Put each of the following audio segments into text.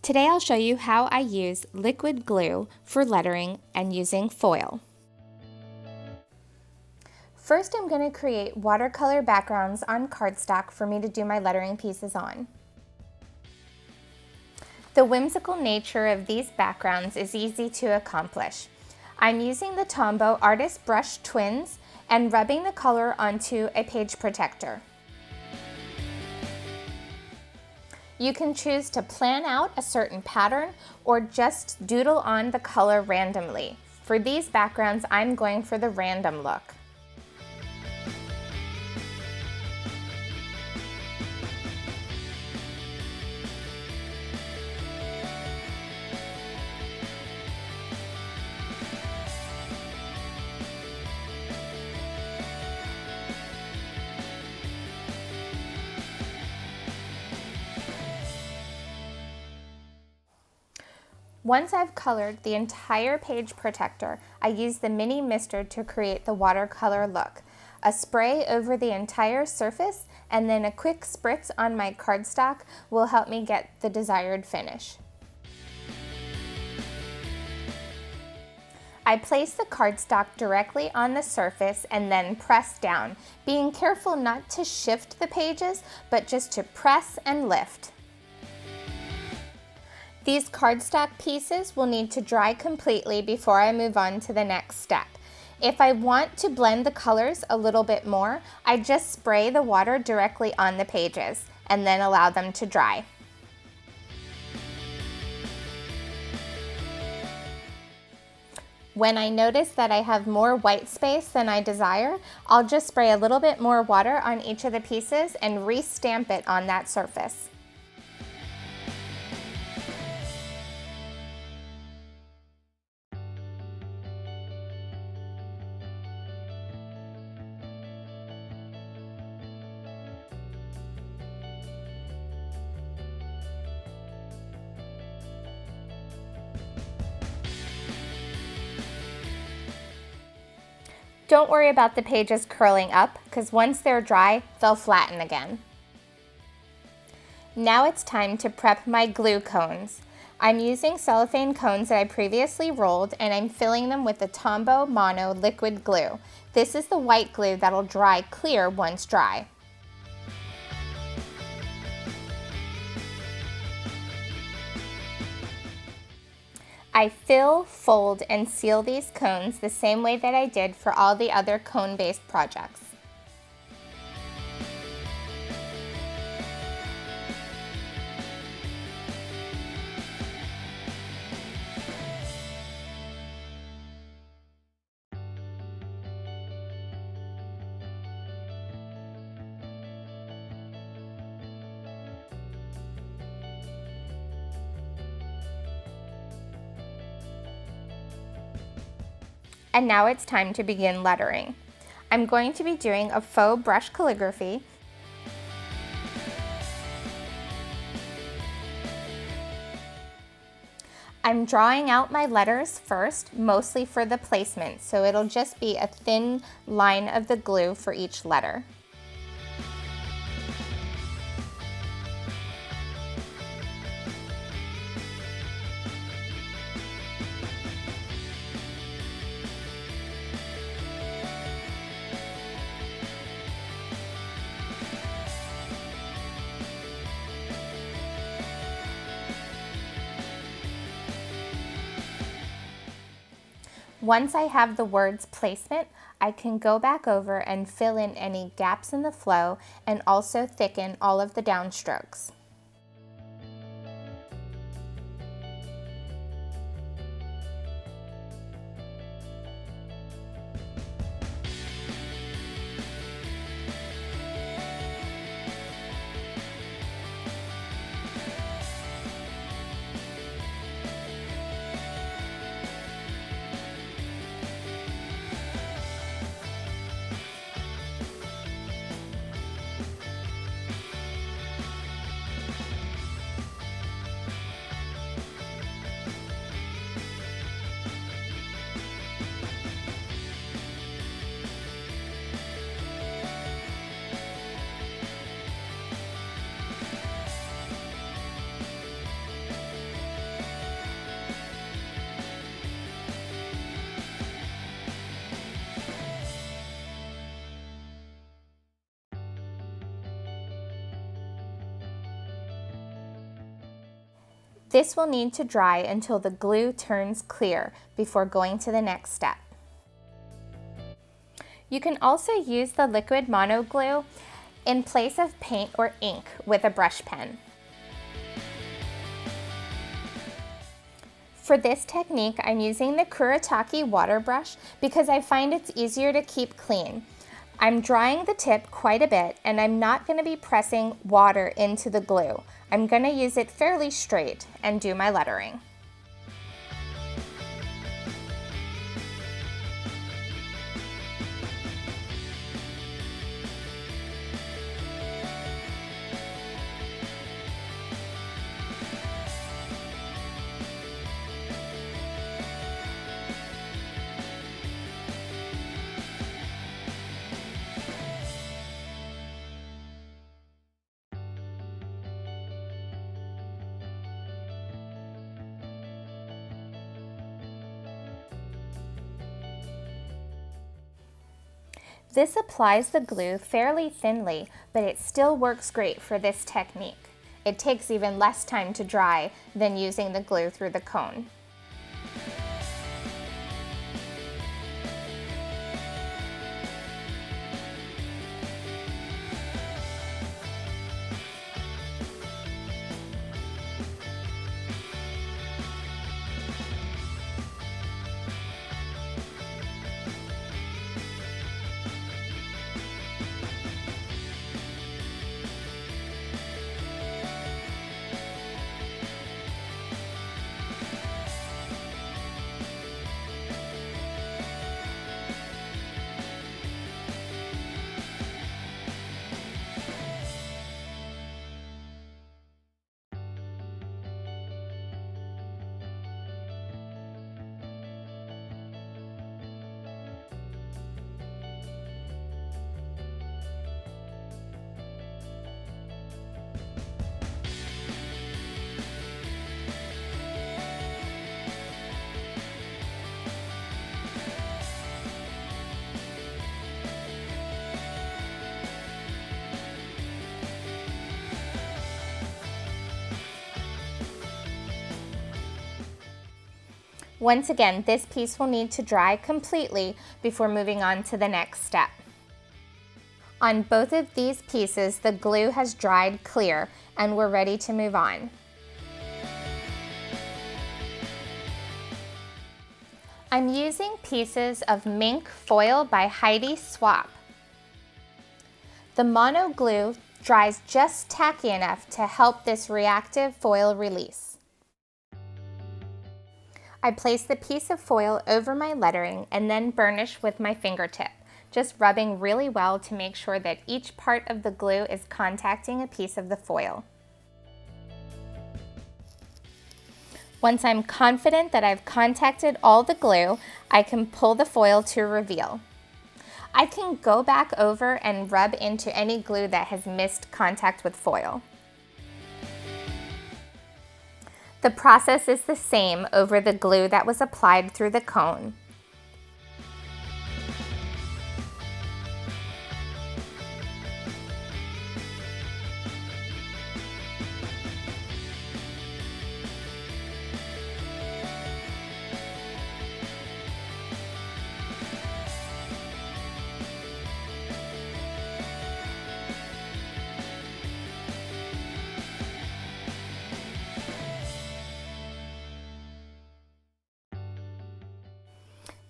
Today I'll show you how I use liquid glue for lettering and using foil. First, I'm going to create watercolor backgrounds on cardstock for me to do my lettering pieces on. The whimsical nature of these backgrounds is easy to accomplish. I'm using the Tombow Artist Brush Twins and rubbing the color onto a page protector. You can choose to plan out a certain pattern or just doodle on the color randomly. For these backgrounds, I'm going for the random look. Once I've colored the entire page protector, I use the mini mister to create the watercolor look. A spray over the entire surface and then a quick spritz on my cardstock will help me get the desired finish. I place the cardstock directly on the surface and then press down, being careful not to shift the pages, but just to press and lift. These cardstock pieces will need to dry completely before I move on to the next step. If I want to blend the colors a little bit more, I just spray the water directly on the pages and then allow them to dry. When I notice that I have more white space than I desire, I'll just spray a little bit more water on each of the pieces and re-stamp it on that surface. Don't worry about the pages curling up, because once they're dry, they'll flatten again. Now it's time to prep my glue cones. I'm using cellophane cones that I previously rolled, and I'm filling them with the Tombow Mono Liquid Glue. This is the white glue that'll dry clear once dry. I fill, fold, and seal these cones the same way that I did for all the other cone-based projects. And now it's time to begin lettering. I'm going to be doing a faux brush calligraphy. I'm drawing out my letters first, mostly for the placement, so it'll just be a thin line of the glue for each letter. Once I have the word's placement, I can go back over and fill in any gaps in the flow and also thicken all of the downstrokes. This will need to dry until the glue turns clear before going to the next step. You can also use the liquid mono glue in place of paint or ink with a brush pen. For this technique, I'm using the Kuretake water brush because I find it's easier to keep clean. I'm drying the tip quite a bit, and I'm not going to be pressing water into the glue. I'm going to use it fairly straight and do my lettering. This applies the glue fairly thinly, but it still works great for this technique. It takes even less time to dry than using the glue through the cone. Once again, this piece will need to dry completely before moving on to the next step. On both of these pieces, the glue has dried clear and we're ready to move on. I'm using pieces of Mink Foil by Heidi Swapp. The mono glue dries just tacky enough to help this reactive foil release. I place the piece of foil over my lettering and then burnish with my fingertip, just rubbing really well to make sure that each part of the glue is contacting a piece of the foil. Once I'm confident that I've contacted all the glue, I can pull the foil to reveal. I can go back over and rub into any glue that has missed contact with foil. The process is the same over the glue that was applied through the cone.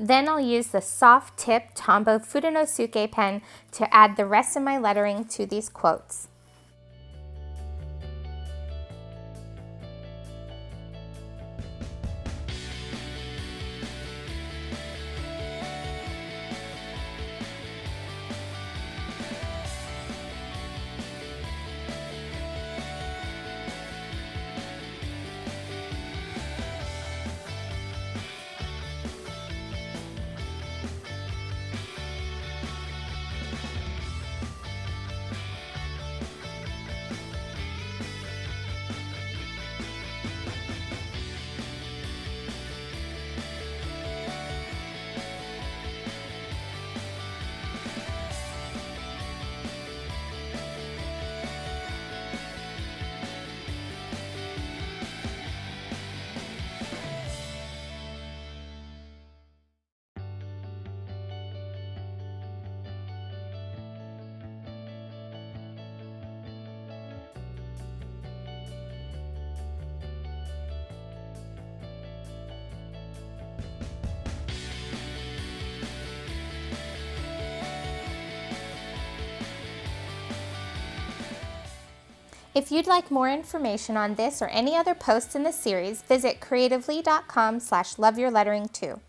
Then I'll use the soft tip Tombow Mono pen to add the rest of my lettering to these quotes. If you'd like more information on this or any other posts in the series, visit creatively.com/loveyourlettering2.